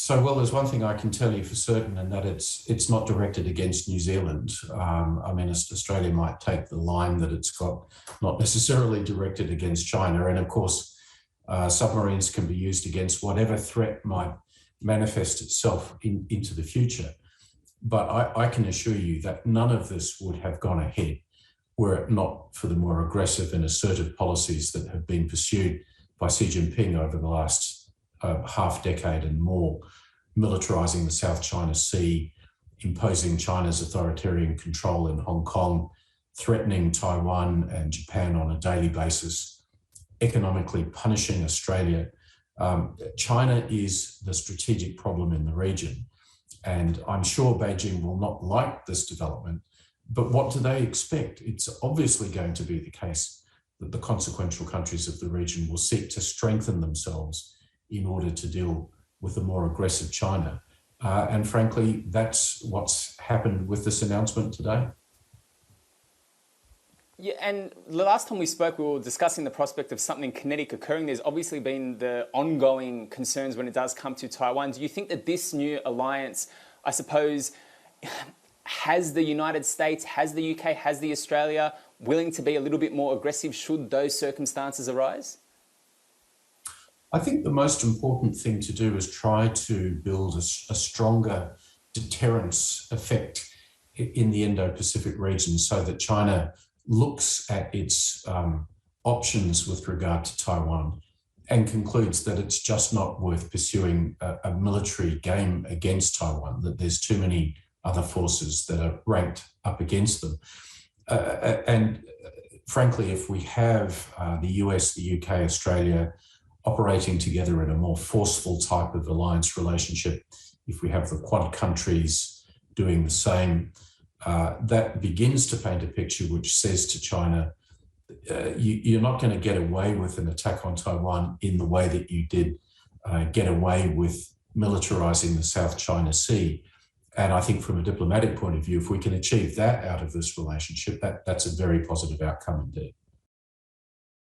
Well, there's one thing I can tell you for certain, and that it's not directed against New Zealand. I mean, Australia might take the line that it's got not necessarily directed against China. And of course, submarines can be used against whatever threat might manifest itself into the future. But I can assure you that none of this would have gone ahead were it not for the more aggressive and assertive policies that have been pursued by Xi Jinping over the last half decade and more, militarizing the South China Sea, imposing China's authoritarian control in Hong Kong, threatening Taiwan and Japan on a daily basis, economically punishing Australia. China is the strategic problem in the region. And I'm sure Beijing will not like this development, but what do they expect? It's obviously going to be the case that the consequential countries of the region will seek to strengthen themselves in order to deal with a more aggressive China. And frankly, that's what's happened with this announcement today. Yeah, and the last time we spoke, we were discussing the prospect of something kinetic occurring. There's obviously been the ongoing concerns when it does come to Taiwan. Do you think that this new alliance, I suppose, has the United States, has the UK, has the Australia willing to be a little bit more aggressive should those circumstances arise? I think the most important thing to do is try to build a stronger deterrence effect in the Indo-Pacific region so that China looks at its options with regard to Taiwan and concludes that it's just not worth pursuing a military game against Taiwan, that there's too many other forces that are ranked up against them. And frankly, if we have the US, the UK, Australia operating together in a more forceful type of alliance relationship, if we have the Quad countries doing the same, that begins to paint a picture which says to China, you're not going to get away with an attack on Taiwan in the way that you did get away with militarizing the South China Sea. And I think from a diplomatic point of view, if we can achieve that out of this relationship, that's a very positive outcome indeed.